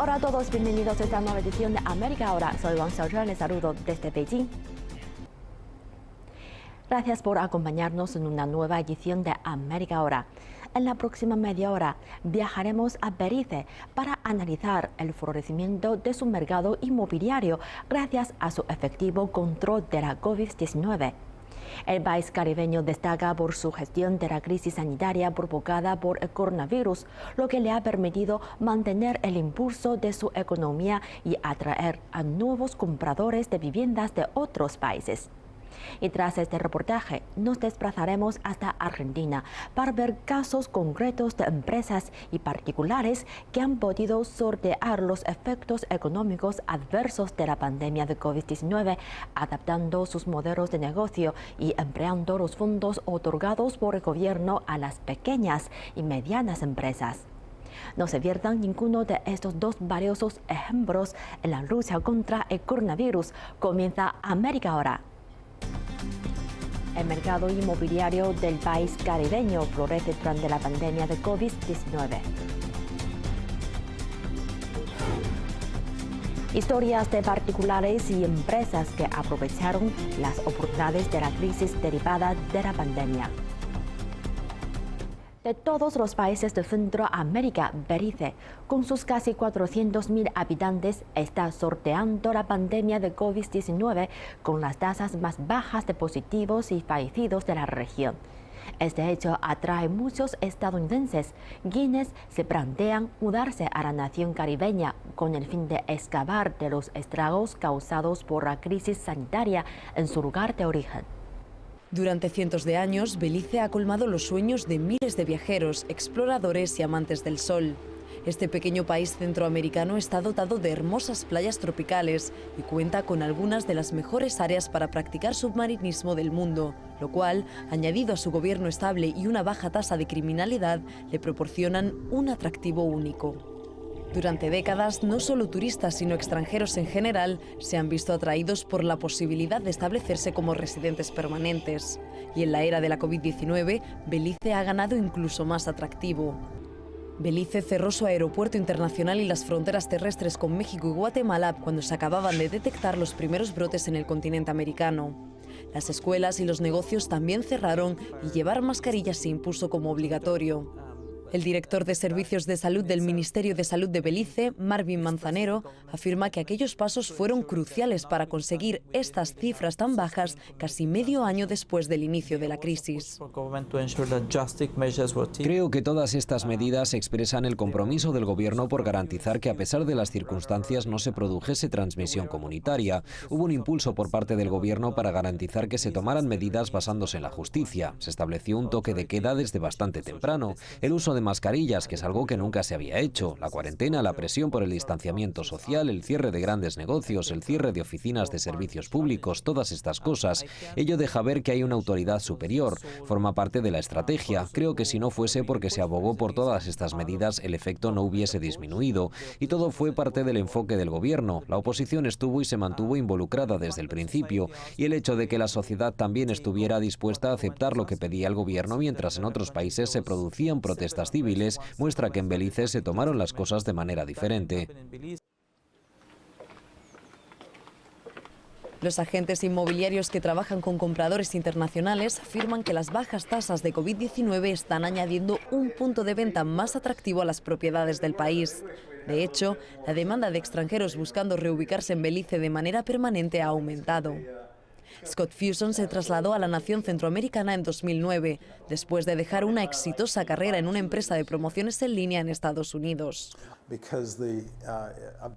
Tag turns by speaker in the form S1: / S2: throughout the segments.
S1: Hola a todos, bienvenidos a esta nueva edición de América Ahora. Soy Wang Xiaozhen, les saludo desde Beijing. Gracias por acompañarnos en una nueva edición de América Ahora. En la próxima media hora viajaremos a Belice para analizar el florecimiento de su mercado inmobiliario gracias a su efectivo control de la COVID-19. El país caribeño destaca por su gestión de la crisis sanitaria provocada por el coronavirus, lo que le ha permitido mantener el impulso de su economía y atraer a nuevos compradores de viviendas de otros países. Y tras este reportaje, nos desplazaremos hasta Argentina para ver casos concretos de empresas y particulares que han podido sortear los efectos económicos adversos de la pandemia de COVID-19, adaptando sus modelos de negocio y empleando los fondos otorgados por el gobierno a las pequeñas y medianas empresas. No se pierdan ninguno de estos dos valiosos ejemplos en la lucha contra el coronavirus. Comienza América Ahora. El mercado inmobiliario del país caribeño florece durante la pandemia de COVID-19. Historias de particulares y empresas que aprovecharon las oportunidades de la crisis derivada de la pandemia. De todos los países de Centroamérica, Belice, con sus casi 400.000 habitantes, está sorteando la pandemia de COVID-19 con las tasas más bajas de positivos y fallecidos de la región. Este hecho atrae muchos estadounidenses, quienes se plantean mudarse a la nación caribeña con el fin de escapar de los estragos causados por la crisis sanitaria en su lugar de origen.
S2: Durante cientos de años, Belice ha colmado los sueños de miles de viajeros, exploradores y amantes del sol. Este pequeño país centroamericano está dotado de hermosas playas tropicales y cuenta con algunas de las mejores áreas para practicar submarinismo del mundo, lo cual, añadido a su gobierno estable y una baja tasa de criminalidad, le proporcionan un atractivo único. Durante décadas, no solo turistas, sino extranjeros en general, se han visto atraídos por la posibilidad de establecerse como residentes permanentes. Y en la era de la COVID-19, Belice ha ganado incluso más atractivo. Belice cerró su aeropuerto internacional y las fronteras terrestres con México y Guatemala cuando se acababan de detectar los primeros brotes en el continente americano. Las escuelas y los negocios también cerraron y llevar mascarillas se impuso como obligatorio. El director de Servicios de Salud del Ministerio de Salud de Belice, Marvin Manzanero, afirma que aquellos pasos fueron cruciales para conseguir estas cifras tan bajas casi medio año después del inicio de la crisis.
S3: Creo que todas estas medidas expresan el compromiso del gobierno por garantizar que a pesar de las circunstancias no se produjese transmisión comunitaria. Hubo un impulso por parte del gobierno para garantizar que se tomaran medidas basándose en la justicia. Se estableció un toque de queda desde bastante temprano. El uso de mascarillas, que es algo que nunca se había hecho, la cuarentena, la presión por el distanciamiento social, el cierre de grandes negocios, el cierre de oficinas de servicios públicos, todas estas cosas. Ello deja ver que hay una autoridad superior, forma parte de la estrategia. Creo que si no fuese porque se abogó por todas estas medidas, el efecto no hubiese disminuido. Y todo fue parte del enfoque del gobierno. La oposición estuvo y se mantuvo involucrada desde el principio. Y el hecho de que la sociedad también estuviera dispuesta a aceptar lo que pedía el gobierno, mientras en otros países se producían protestas civiles, muestra que en Belice se tomaron las cosas de manera diferente.
S2: Los agentes inmobiliarios que trabajan con compradores internacionales afirman que las bajas tasas de COVID-19 están añadiendo un punto de venta más atractivo a las propiedades del país. De hecho, la demanda de extranjeros buscando reubicarse en Belice de manera permanente ha aumentado. Scott Fuson se trasladó a la nación centroamericana en 2009, después de dejar una exitosa carrera en una empresa de promociones en línea en Estados Unidos.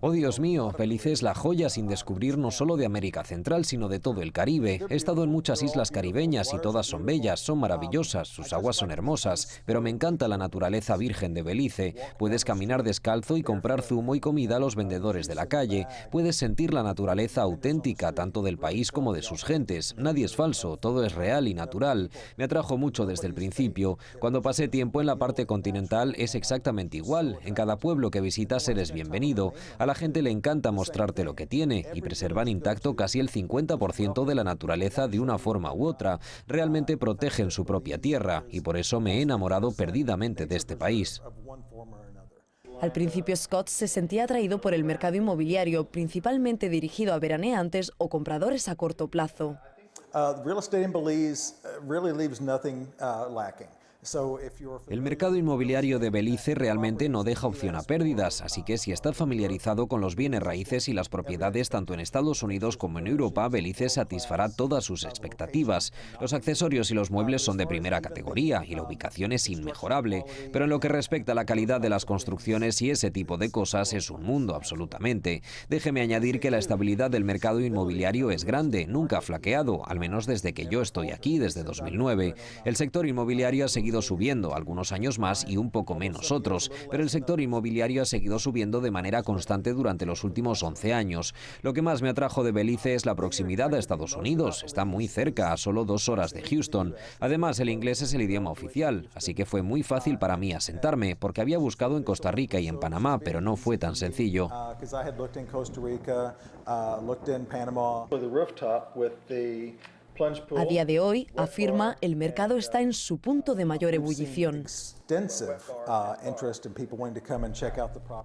S3: Oh, Dios mío, Belice es la joya sin descubrir no solo de América Central, sino de todo el Caribe. He estado en muchas islas caribeñas y todas son bellas, son maravillosas, sus aguas son hermosas, pero me encanta la naturaleza virgen de Belice. Puedes caminar descalzo y comprar zumo y comida a los vendedores de la calle. Puedes sentir la naturaleza auténtica, tanto del país como de sus gentes. Nadie es falso, todo es real y natural. Me atrajo mucho desde el principio. Cuando pasé tiempo en la parte continental es exactamente igual. En cada pueblo que visitas eres bienvenido. A la gente le encanta mostrarte lo que tiene y preservan intacto casi el 50% de la naturaleza de una forma u otra. Realmente protegen su propia tierra y por eso me he enamorado perdidamente de este país.
S2: Al principio Scott se sentía atraído por el mercado inmobiliario, principalmente dirigido a veraneantes o compradores a corto plazo.
S4: Real estate in Belize really leaves nothing lacking.
S3: El mercado inmobiliario de Belice realmente no deja opción a pérdidas, así que si está familiarizado con los bienes raíces y las propiedades tanto en Estados Unidos como en Europa, Belice satisfará todas sus expectativas. Los accesorios y los muebles son de primera categoría y la ubicación es inmejorable, pero en lo que respecta a la calidad de las construcciones y ese tipo de cosas es un mundo absolutamente. Déjeme añadir que la estabilidad del mercado inmobiliario es grande, nunca ha flaqueado, al menos desde que yo estoy aquí, desde 2009. El sector inmobiliario ha seguido subiendo, algunos años más y un poco menos otros, pero el sector inmobiliario ha seguido subiendo de manera constante durante los últimos 11 años. Lo que más me atrajo de Belice es la proximidad a Estados Unidos, está muy cerca, a solo 2 horas de Houston. Además, el inglés es el idioma oficial, así que fue muy fácil para mí asentarme, porque había buscado en Costa Rica y en Panamá, pero no fue tan sencillo.
S2: A día de hoy, afirma, el mercado está en su punto de mayor ebullición.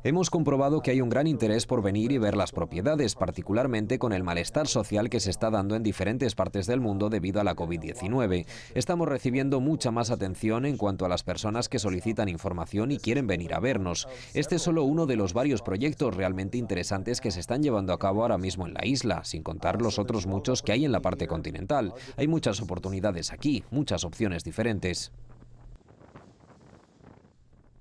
S3: Hemos comprobado que hay un gran interés por venir y ver las propiedades, particularmente con el malestar social que se está dando en diferentes partes del mundo debido a la COVID-19. Estamos recibiendo mucha más atención en cuanto a las personas que solicitan información y quieren venir a vernos. Este es solo uno de los varios proyectos realmente interesantes que se están llevando a cabo ahora mismo en la isla, sin contar los otros muchos que hay en la parte continental. Hay muchas oportunidades aquí, muchas opciones diferentes.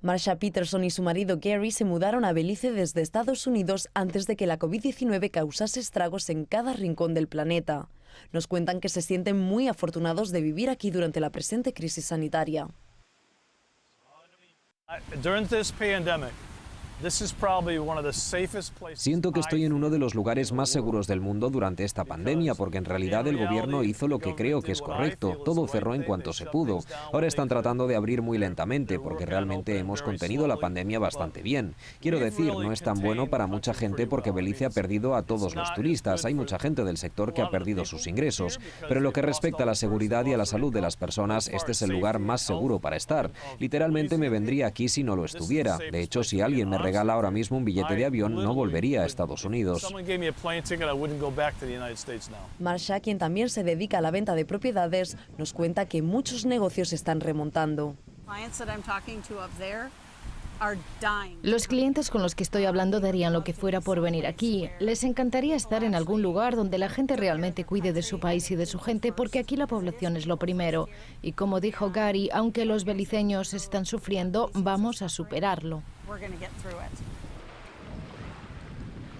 S2: Marsha Peterson y su marido Gary se mudaron a Belice desde Estados Unidos antes de que la COVID-19 causase estragos en cada rincón del planeta. Nos cuentan que se sienten muy afortunados de vivir aquí durante la presente crisis sanitaria.
S3: Siento que estoy en uno de los lugares más seguros del mundo durante esta pandemia, porque en realidad el gobierno hizo lo que creo que es correcto. Todo cerró en cuanto se pudo. Ahora están tratando de abrir muy lentamente, porque realmente hemos contenido la pandemia bastante bien. Quiero decir, no es tan bueno para mucha gente porque Belice ha perdido a todos los turistas. Hay mucha gente del sector que ha perdido sus ingresos. Pero en lo que respecta a la seguridad y a la salud de las personas, este es el lugar más seguro para estar. Literalmente me vendría aquí si no lo estuviera. De hecho, si alguien me regala ahora mismo un billete de avión, no volvería a Estados Unidos.
S2: Marsha, quien también se dedica a la venta de propiedades, nos cuenta que muchos negocios están remontando.
S5: Los clientes con los que estoy hablando darían lo que fuera por venir aquí. Les encantaría estar en algún lugar donde la gente realmente cuide de su país y de su gente, porque aquí la población es lo primero. Y como dijo Gary, aunque los beliceños están sufriendo, vamos a superarlo.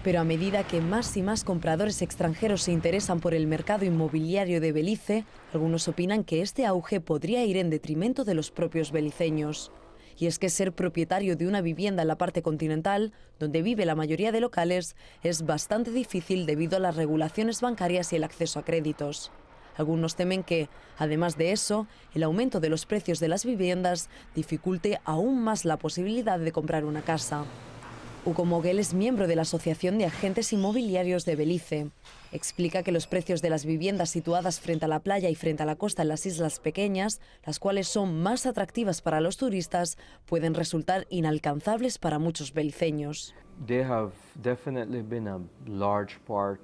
S2: Pero a medida que más y más compradores extranjeros se interesan por el mercado inmobiliario de Belice, algunos opinan que este auge podría ir en detrimento de los propios beliceños. Y es que ser propietario de una vivienda en la parte continental, donde vive la mayoría de locales, es bastante difícil debido a las regulaciones bancarias y el acceso a créditos. Algunos temen que, además de eso, el aumento de los precios de las viviendas dificulte aún más la posibilidad de comprar una casa. Hugo Moguel es miembro de la Asociación de Agentes Inmobiliarios de Belice. Explica que los precios de las viviendas situadas frente a la playa y frente a la costa en las islas pequeñas, las cuales son más atractivas para los turistas, pueden resultar inalcanzables para muchos beliceños.
S6: They have definitely been a large part.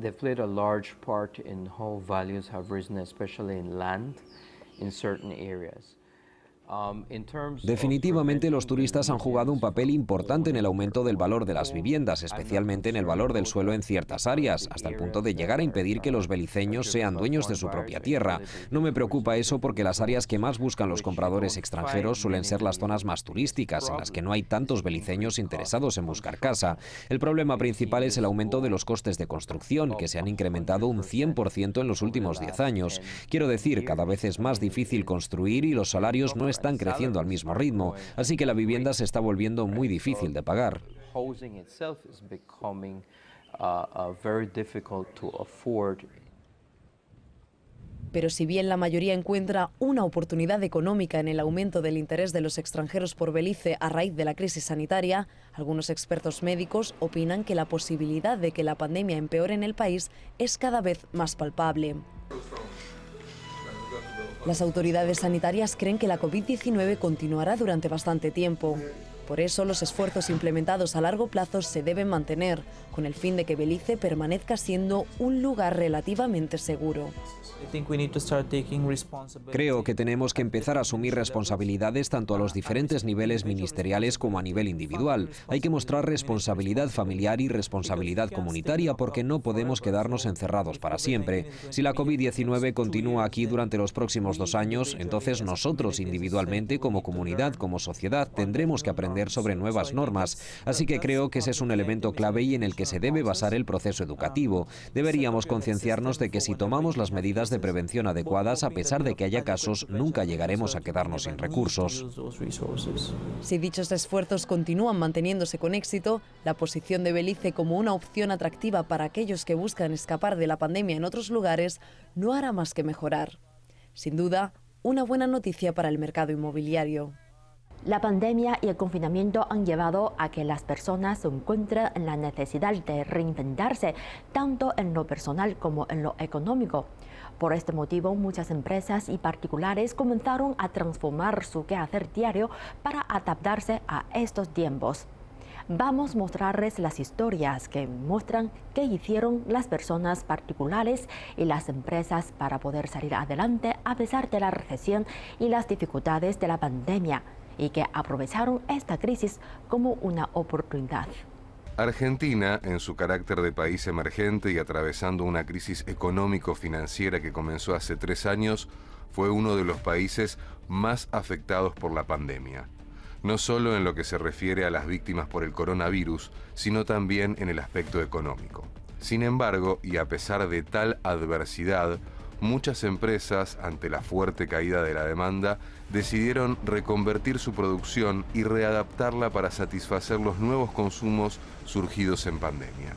S6: They've played a large part in how values have risen, especially in land, in certain areas.
S3: Definitivamente los turistas han jugado un papel importante en el aumento del valor de las viviendas, especialmente en el valor del suelo en ciertas áreas, hasta el punto de llegar a impedir que los beliceños sean dueños de su propia tierra. No me preocupa eso porque las áreas que más buscan los compradores extranjeros suelen ser las zonas más turísticas, en las que no hay tantos beliceños interesados en buscar casa. El problema principal es el aumento de los costes de construcción, que se han incrementado un 100% en los últimos 10 años. Quiero decir, cada vez es más difícil construir y los salarios no están creciendo al mismo ritmo, así que la vivienda se está volviendo muy difícil de pagar.
S2: Pero si bien la mayoría encuentra una oportunidad económica en el aumento del interés de los extranjeros por Belice a raíz de la crisis sanitaria, algunos expertos médicos opinan que la posibilidad de que la pandemia empeore en el país es cada vez más palpable. Las autoridades sanitarias creen que la COVID-19 continuará durante bastante tiempo. Por eso, los esfuerzos implementados a largo plazo se deben mantener, con el fin de que Belice permanezca siendo un lugar relativamente seguro.
S3: Creo que tenemos que empezar a asumir responsabilidades tanto a los diferentes niveles ministeriales como a nivel individual. Hay que mostrar responsabilidad familiar y responsabilidad comunitaria porque no podemos quedarnos encerrados para siempre. Si la COVID-19 continúa aquí durante los próximos 2 años, entonces nosotros individualmente, como comunidad, como sociedad, tendremos que aprender sobre nuevas normas. Así que creo que ese es un elemento clave y en el que se debe basar el proceso educativo. Deberíamos concienciarnos de que si tomamos las medidas de prevención adecuadas, a pesar de que haya casos, nunca llegaremos a quedarnos sin recursos.
S2: Si dichos esfuerzos continúan manteniéndose con éxito, la posición de Belice como una opción atractiva para aquellos que buscan escapar de la pandemia en otros lugares no hará más que mejorar. Sin duda, una buena noticia para el mercado inmobiliario.
S1: La pandemia y el confinamiento han llevado a que las personas se encuentren en la necesidad de reinventarse, tanto en lo personal como en lo económico. Por este motivo, muchas empresas y particulares comenzaron a transformar su quehacer diario para adaptarse a estos tiempos. Vamos a mostrarles las historias que muestran qué hicieron las personas particulares y las empresas para poder salir adelante a pesar de la recesión y las dificultades de la pandemia, y que aprovecharon esta crisis como una oportunidad.
S7: Argentina, en su carácter de país emergente y atravesando una crisis económico-financiera que comenzó hace 3 años, fue uno de los países más afectados por la pandemia. No solo en lo que se refiere a las víctimas por el coronavirus, sino también en el aspecto económico. Sin embargo, y a pesar de tal adversidad, muchas empresas, ante la fuerte caída de la demanda, decidieron reconvertir su producción y readaptarla para satisfacer los nuevos consumos surgidos en pandemia.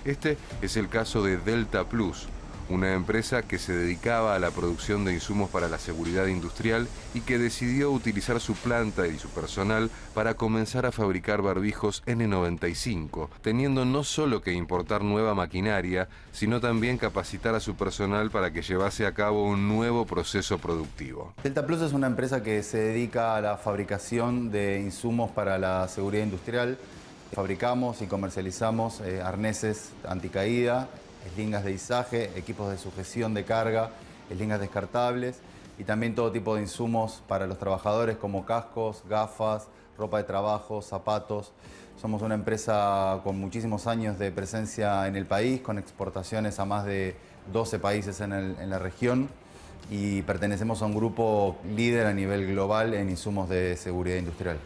S7: Este es el caso de Delta Plus, una empresa que se dedicaba a la producción de insumos para la seguridad industrial y que decidió utilizar su planta y su personal para comenzar a fabricar barbijos N95, teniendo no solo que importar nueva maquinaria, sino también capacitar a su personal para que llevase a cabo un nuevo proceso productivo.
S8: Delta Plus es una empresa que se dedica a la fabricación de insumos para la seguridad industrial. Fabricamos y comercializamos arneses anticaída, eslingas de izaje, equipos de sujeción de carga, eslingas descartables y también todo tipo de insumos para los trabajadores como cascos, gafas, ropa de trabajo, zapatos. Somos una empresa con muchísimos años de presencia en el país, con exportaciones a más de 12 países en la región y pertenecemos a un grupo líder a nivel global en insumos de seguridad industrial.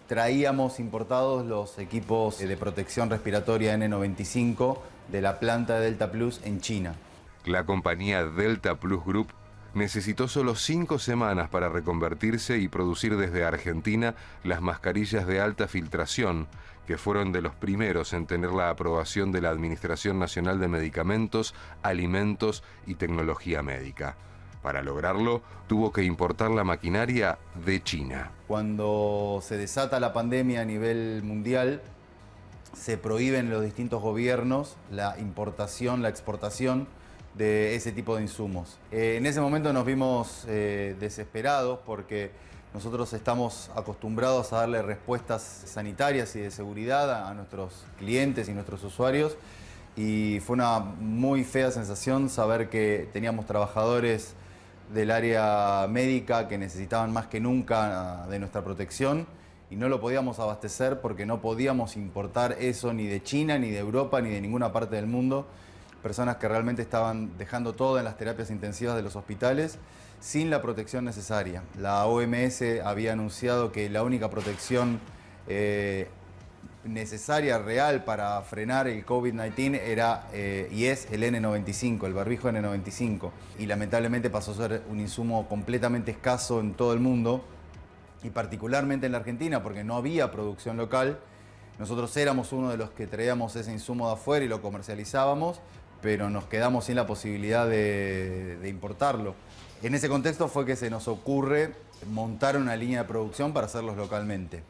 S8: Traíamos importados los equipos de protección respiratoria N95 de la planta de Delta Plus en China.
S7: La compañía Delta Plus Group necesitó solo 5 semanas para reconvertirse y producir desde Argentina las mascarillas de alta filtración, que fueron de los primeros en tener la aprobación de la Administración Nacional de Medicamentos, Alimentos y Tecnología Médica. Para lograrlo, tuvo que importar la maquinaria de China.
S8: Cuando se desata la pandemia a nivel mundial, se prohíben en los distintos gobiernos la importación, la exportación de ese tipo de insumos. En ese momento nos vimos desesperados porque nosotros estamos acostumbrados a darle respuestas sanitarias y de seguridad a nuestros clientes y nuestros usuarios y fue una muy fea sensación saber que teníamos trabajadores del área médica que necesitaban más que nunca de nuestra protección y no lo podíamos abastecer porque no podíamos importar eso ni de China, ni de Europa, ni de ninguna parte del mundo. Personas que realmente estaban dejando todo en las terapias intensivas de los hospitales sin la protección necesaria. La OMS había anunciado que la única protección necesaria, real para frenar el COVID-19 era y es el N95, el barbijo N95. Y lamentablemente pasó a ser un insumo completamente escaso en todo el mundo y particularmente en la Argentina porque no había producción local. Nosotros éramos uno de los que traíamos ese insumo de afuera y lo comercializábamos, pero nos quedamos sin la posibilidad de importarlo. En ese contexto fue que se nos ocurre montar una línea de producción para hacerlos localmente.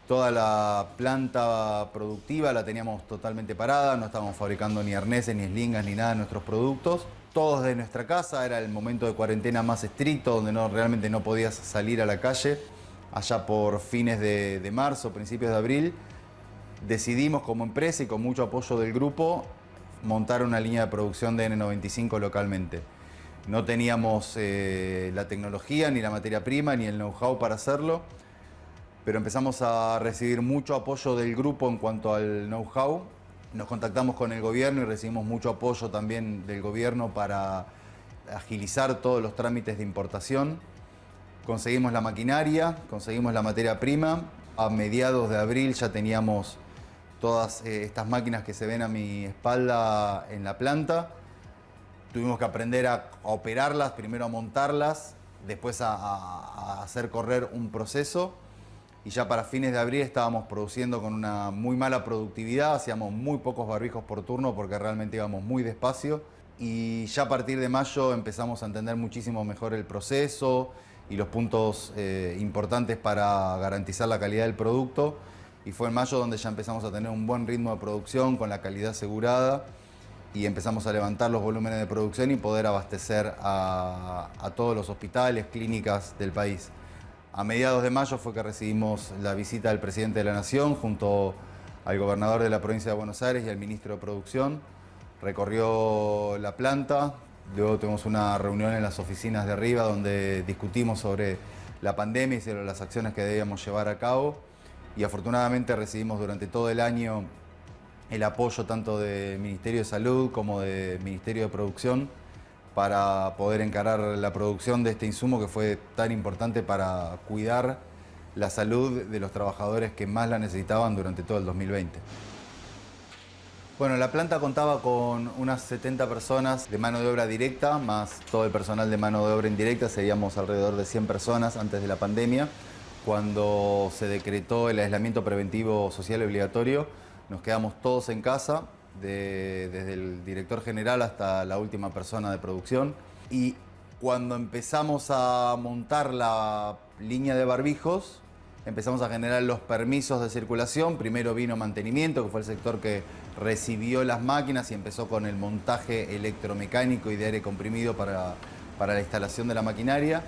S8: Toda la planta productiva la teníamos totalmente parada, no estábamos fabricando ni arneses, ni eslingas, ni nada de nuestros productos. Todos de nuestra casa, era el momento de cuarentena más estricto, donde realmente no podías salir a la calle. Allá por fines de marzo, principios de abril, decidimos como empresa y con mucho apoyo del grupo montar una línea de producción de N95 localmente. No teníamos la tecnología, ni la materia prima, ni el know-how para hacerlo, pero empezamos a recibir mucho apoyo del grupo en cuanto al know-how. Nos contactamos con el gobierno y recibimos mucho apoyo también del gobierno para agilizar todos los trámites de importación. Conseguimos la maquinaria, conseguimos la materia prima. A mediados de abril ya teníamos todas estas máquinas que se ven a mi espalda en la planta. Tuvimos que aprender a operarlas, primero a montarlas, después a hacer correr un proceso. Y ya para fines de abril estábamos produciendo con una muy mala productividad, hacíamos muy pocos barbijos por turno porque realmente íbamos muy despacio. Y ya a partir de mayo empezamos a entender muchísimo mejor el proceso y los puntos importantes para garantizar la calidad del producto. Y fue en mayo donde ya empezamos a tener un buen ritmo de producción con la calidad asegurada y empezamos a levantar los volúmenes de producción y poder abastecer a todos los hospitales, clínicas del país. A mediados de mayo fue que recibimos la visita del presidente de la Nación junto al gobernador de la provincia de Buenos Aires y al ministro de Producción. Recorrió la planta, luego tuvimos una reunión en las oficinas de arriba donde discutimos sobre la pandemia y sobre las acciones que debíamos llevar a cabo. Y afortunadamente recibimos durante todo el año el apoyo tanto del Ministerio de Salud como del Ministerio de Producción para poder encarar la producción de este insumo que fue tan importante para cuidar la salud de los trabajadores que más la necesitaban durante todo el 2020. Bueno, la planta contaba con unas 70 personas de mano de obra directa, más todo el personal de mano de obra indirecta, seríamos alrededor de 100 personas antes de la pandemia. Cuando se decretó el aislamiento preventivo social obligatorio, nos quedamos todos en casa, desde el director general hasta la última persona de producción. Y cuando empezamos a montar la línea de barbijos, empezamos a generar los permisos de circulación. Primero vino mantenimiento, que fue el sector que recibió las máquinas y empezó con el montaje electromecánico y de aire comprimido para la instalación de la maquinaria.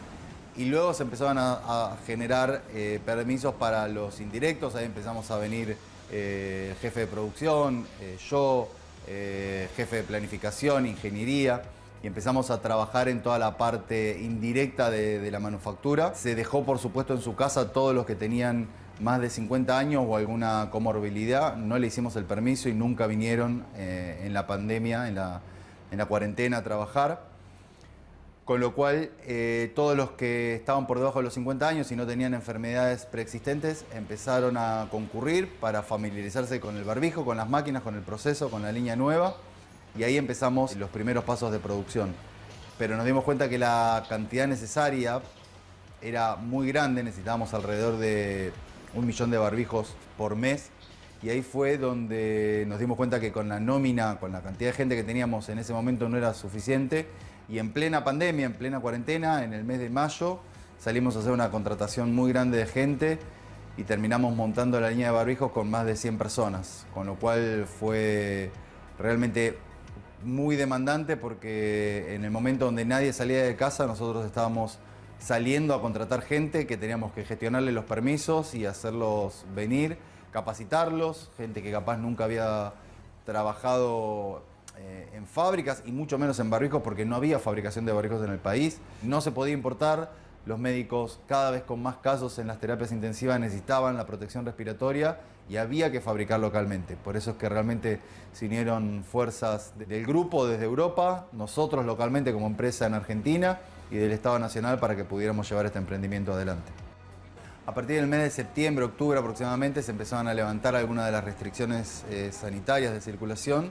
S8: Y luego se empezaban a generar permisos para los indirectos. Ahí empezamos a venir el jefe de producción, yo, jefe de planificación, ingeniería, y empezamos a trabajar en toda la parte indirecta de la manufactura. Se dejó, por supuesto, en su casa todos los que tenían más de 50 años o alguna comorbilidad. No le hicimos el permiso y nunca vinieron en la pandemia, en la cuarentena a trabajar. Con lo cual, todos los que estaban por debajo de los 50 años y no tenían enfermedades preexistentes empezaron a concurrir para familiarizarse con el barbijo, con las máquinas, con el proceso, con la línea nueva. Y ahí empezamos los primeros pasos de producción. Pero nos dimos cuenta que la cantidad necesaria era muy grande, necesitábamos alrededor de 1 millón de barbijos por mes. Y ahí fue donde nos dimos cuenta que con la nómina, con la cantidad de gente que teníamos en ese momento no era suficiente. Y en plena pandemia, en plena cuarentena, en el mes de mayo, salimos a hacer una contratación muy grande de gente y terminamos montando la línea de barbijos con más de 100 personas. Con lo cual fue realmente muy demandante porque en el momento donde nadie salía de casa, nosotros estábamos saliendo a contratar gente que teníamos que gestionarle los permisos y hacerlos venir, capacitarlos, gente que capaz nunca había trabajado en fábricas y mucho menos en barbijos porque no había fabricación de barbijos en el país. No se podía importar, los médicos cada vez con más casos en las terapias intensivas necesitaban la protección respiratoria y había que fabricar localmente. Por eso es que realmente se unieron fuerzas del grupo desde Europa, nosotros localmente como empresa en Argentina y del Estado Nacional para que pudiéramos llevar este emprendimiento adelante. A partir del mes de septiembre, octubre aproximadamente, se empezaban a levantar algunas de las restricciones sanitarias de circulación.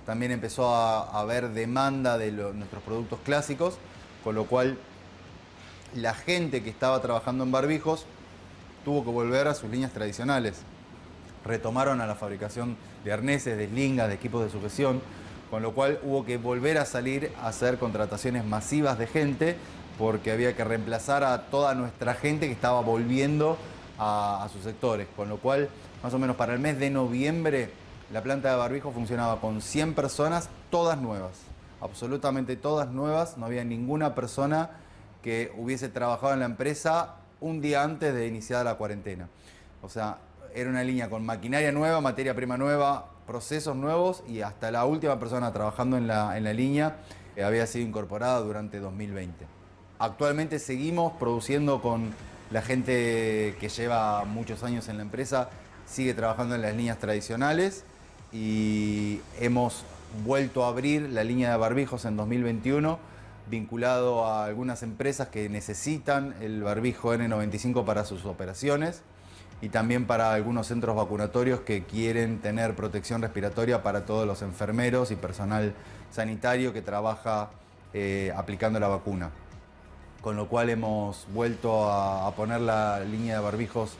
S8: También empezó a haber demanda de nuestros productos clásicos, con lo cual la gente que estaba trabajando en barbijos tuvo que volver a sus líneas tradicionales. Retomaron a la fabricación de arneses, de eslingas, de equipos de sujeción, con lo cual hubo que volver a salir a hacer contrataciones masivas de gente porque había que reemplazar a toda nuestra gente que estaba volviendo a sus sectores, con lo cual más o menos para el mes de noviembre la planta de barbijo funcionaba con 100 personas, todas nuevas, absolutamente todas nuevas, no había ninguna persona que hubiese trabajado en la empresa un día antes de iniciar la cuarentena. O sea, era una línea con maquinaria nueva, materia prima nueva, procesos nuevos y hasta la última persona trabajando en la línea había sido incorporada durante 2020. Actualmente seguimos produciendo con la gente que lleva muchos años en la empresa, sigue trabajando en las líneas tradicionales y hemos vuelto a abrir la línea de barbijos en 2021, vinculado a algunas empresas que necesitan el barbijo N95 para sus operaciones y también para algunos centros vacunatorios que quieren tener protección respiratoria para todos los enfermeros y personal sanitario que trabaja aplicando la vacuna. Con lo cual hemos vuelto a poner la línea de barbijos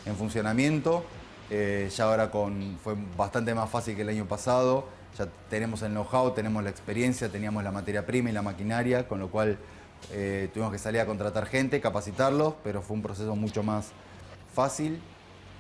S8: en funcionamiento. Ya ahora fue bastante más fácil que el año pasado. Ya tenemos el know-how, tenemos la experiencia, teníamos la materia prima y la maquinaria, con lo cual tuvimos que salir a contratar gente, capacitarlos, pero fue un proceso mucho más fácil.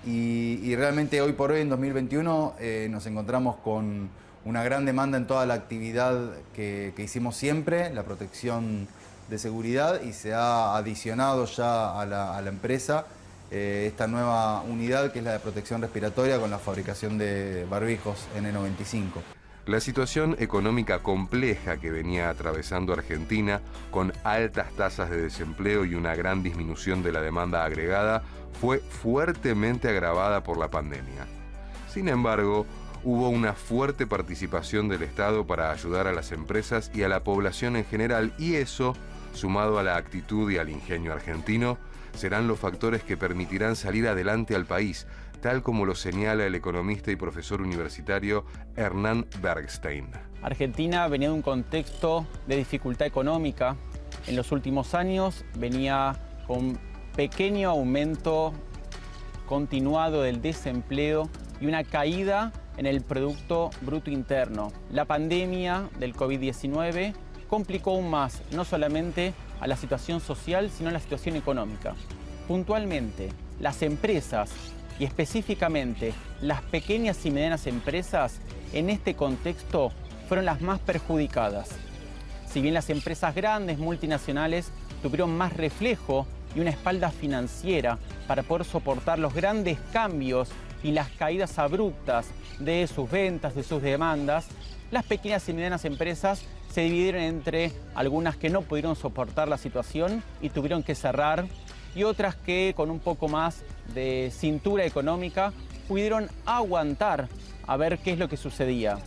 S8: Y realmente hoy por hoy, en 2021, nos encontramos con una gran demanda en toda la actividad que hicimos siempre, la protección de seguridad, y se ha adicionado ya a la empresa esta nueva unidad que es la de protección respiratoria con la fabricación de barbijos N95.
S7: La situación económica compleja que venía atravesando Argentina, con altas tasas de desempleo y una gran disminución de la demanda agregada, fue fuertemente agravada por la pandemia. Sin embargo, hubo una fuerte participación del Estado para ayudar a las empresas y a la población en general, y eso, sumado a la actitud y al ingenio argentino, serán los factores que permitirán salir adelante al país, tal como lo señala el economista y profesor universitario Hernán Bergstein.
S9: Argentina venía de un contexto de dificultad económica. En los últimos años venía con pequeño aumento continuado del desempleo y una caída en el Producto Bruto Interno. La pandemia del COVID-19 complicó aún más, no solamente a la situación social, sino a la situación económica. Puntualmente, las empresas y específicamente las pequeñas y medianas empresas en este contexto fueron las más perjudicadas. Si bien las empresas grandes, multinacionales, tuvieron más reflejo y una espalda financiera para poder soportar los grandes cambios y las caídas abruptas de sus ventas, de sus demandas, las pequeñas y medianas empresas se dividieron entre algunas que no pudieron soportar la situación y tuvieron que cerrar, y otras que con un poco más de cintura económica pudieron aguantar a ver qué es lo que sucedía.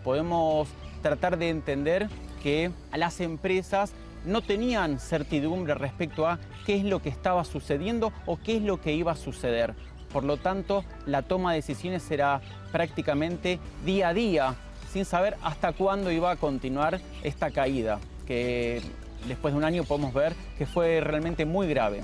S9: Podemos tratar de entender que las empresas no tenían certidumbre respecto a qué es lo que estaba sucediendo o qué es lo que iba a suceder. Por lo tanto, la toma de decisiones era prácticamente día a día, sin saber hasta cuándo iba a continuar esta caída, que después de un año podemos ver que fue realmente muy grave.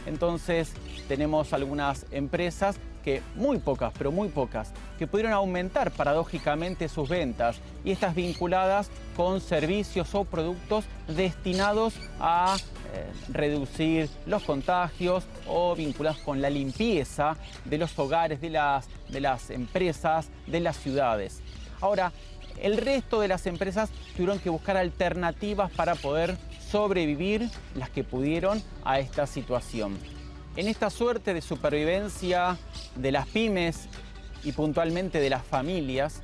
S9: Entonces tenemos algunas empresas que, muy pocas, pero muy pocas, que pudieron aumentar paradójicamente sus ventas, y estas vinculadas con servicios o productos destinados a reducir los contagios o vinculados con la limpieza de los hogares, de las empresas, de las ciudades. Ahora, el resto de las empresas tuvieron que buscar alternativas para poder sobrevivir, las que pudieron, a esta situación. En esta suerte de supervivencia de las pymes y puntualmente de las familias,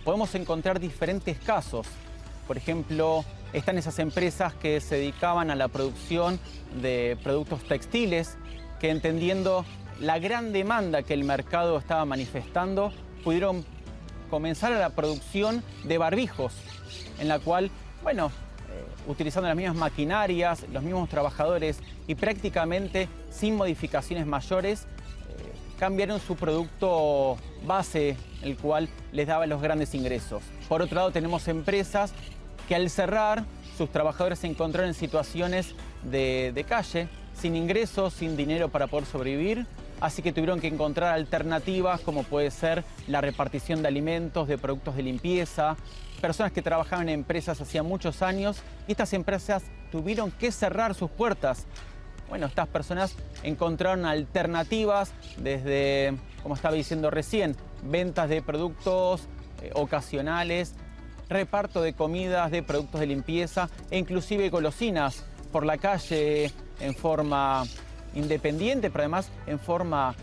S9: podemos encontrar diferentes casos. Por ejemplo, están esas empresas que se dedicaban a la producción de productos textiles, que entendiendo la gran demanda que el mercado estaba manifestando, pudieron comenzar a la producción de barbijos, en la cual, utilizando las mismas maquinarias, los mismos trabajadores y prácticamente sin modificaciones mayores, cambiaron su producto base, el cual les daba los grandes ingresos. Por otro lado, tenemos empresas que al cerrar, sus trabajadores se encontraron en situaciones de calle, sin ingresos, sin dinero para poder sobrevivir, así que tuvieron que encontrar alternativas como puede ser la repartición de alimentos, de productos de limpieza, personas que trabajaban en empresas hacía muchos años, y estas empresas tuvieron que cerrar sus puertas bueno, estas personas encontraron alternativas desde, como estaba diciendo recién, ventas de productos ocasionales, reparto de comidas, de productos de limpieza e inclusive golosinas por la calle en forma independiente, pero además en forma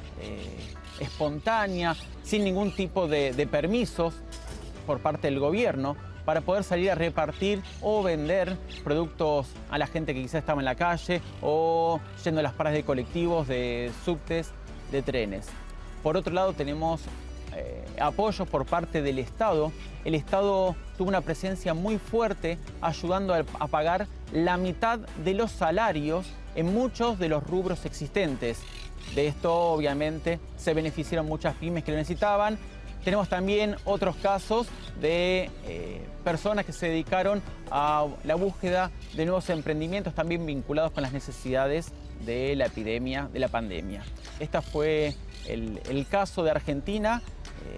S9: espontánea, sin ningún tipo de permisos por parte del gobierno, para poder salir a repartir o vender productos a la gente que quizás estaba en la calle o yendo a las paradas de colectivos, de subtes, de trenes. Por otro lado, tenemos apoyos por parte del Estado. El Estado tuvo una presencia muy fuerte ayudando a pagar la mitad de los salarios en muchos de los rubros existentes. De esto, obviamente, se beneficiaron muchas pymes que lo necesitaban. Tenemos también otros casos de personas que se dedicaron a la búsqueda de nuevos emprendimientos, también vinculados con las necesidades de la epidemia, de la pandemia. Este fue el caso de Argentina,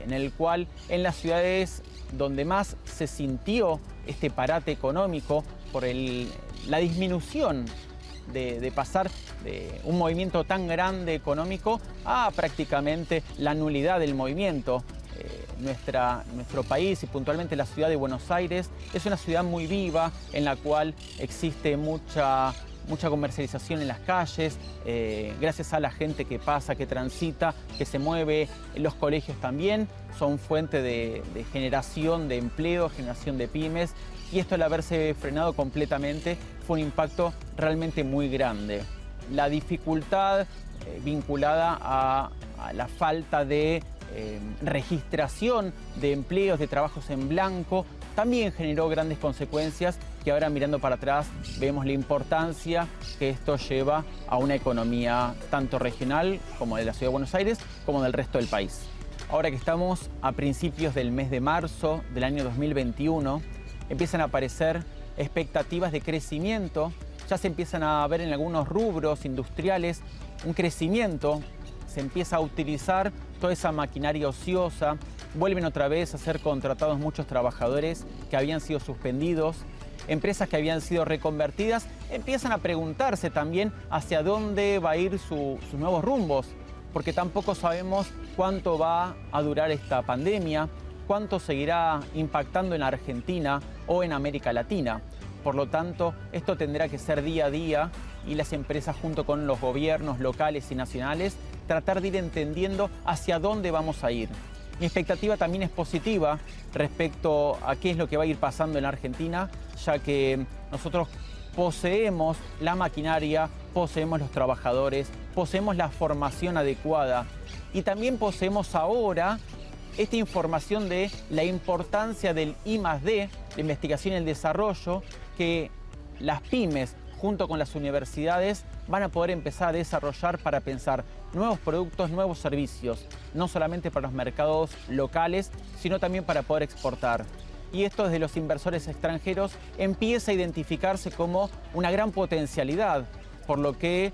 S9: en el cual en las ciudades donde más se sintió este parate económico por la disminución de pasar de un movimiento tan grande económico a prácticamente la nulidad del movimiento. Nuestro país y puntualmente la ciudad de Buenos Aires es una ciudad muy viva en la cual existe mucha comercialización en las calles, gracias a la gente que pasa, que transita, que se mueve. Los colegios también son fuente de generación de empleo, generación de pymes, y esto al haberse frenado completamente fue un impacto realmente muy grande. La dificultad vinculada a la falta de registración de empleos, de trabajos en blanco, también generó grandes consecuencias que ahora mirando para atrás vemos la importancia que esto lleva a una economía tanto regional como de la Ciudad de Buenos Aires como del resto del país. Ahora que estamos a principios del mes de marzo del año 2021, empiezan a aparecer expectativas de crecimiento, ya se empiezan a ver en algunos rubros industriales un crecimiento, se empieza a utilizar toda esa maquinaria ociosa, vuelven otra vez a ser contratados muchos trabajadores que habían sido suspendidos, empresas que habían sido reconvertidas, empiezan a preguntarse también hacia dónde va a ir sus nuevos rumbos, porque tampoco sabemos cuánto va a durar esta pandemia, cuánto seguirá impactando en Argentina o en América Latina. Por lo tanto, esto tendrá que ser día a día y las empresas junto con los gobiernos locales y nacionales tratar de ir entendiendo hacia dónde vamos a ir. Mi expectativa también es positiva respecto a qué es lo que va a ir pasando en Argentina, ya que nosotros poseemos la maquinaria, poseemos los trabajadores, poseemos la formación adecuada y también poseemos ahora esta información de la importancia del I+D, la investigación y el desarrollo, que las pymes junto con las universidades van a poder empezar a desarrollar para pensar nuevos productos, nuevos servicios, no solamente para los mercados locales, sino también para poder exportar. Y esto desde los inversores extranjeros empieza a identificarse como una gran potencialidad, por lo que,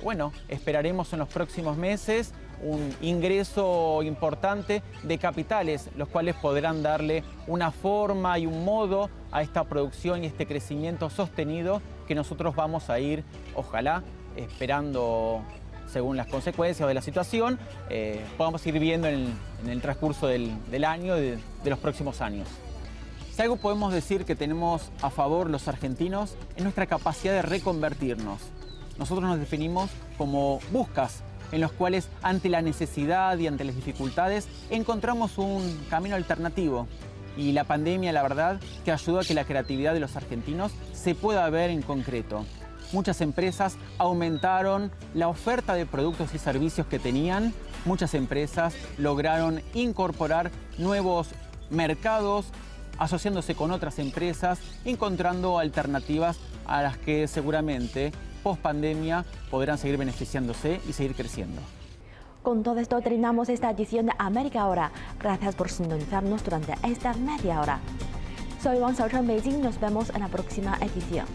S9: bueno, esperaremos en los próximos meses un ingreso importante de capitales, los cuales podrán darle una forma y un modo a esta producción y este crecimiento sostenido que nosotros vamos a ir, ojalá, esperando según las consecuencias de la situación, podamos ir viendo en el transcurso del año, de los próximos años. Si algo podemos decir que tenemos a favor los argentinos es nuestra capacidad de reconvertirnos. Nosotros nos definimos como buscas, en los cuales ante la necesidad y ante las dificultades encontramos un camino alternativo. Y la pandemia, la verdad, que ayudó a que la creatividad de los argentinos se pueda ver en concreto. Muchas empresas aumentaron la oferta de productos y servicios que tenían. Muchas empresas lograron incorporar nuevos mercados, asociándose con otras empresas, encontrando alternativas a las que seguramente post pandemia podrán seguir beneficiándose y seguir creciendo.
S1: Con todo esto terminamos esta edición de América Ahora. Gracias por sintonizarnos durante esta media hora. Soy Wang Xiaocheng, Beijing. Nos vemos en la próxima edición.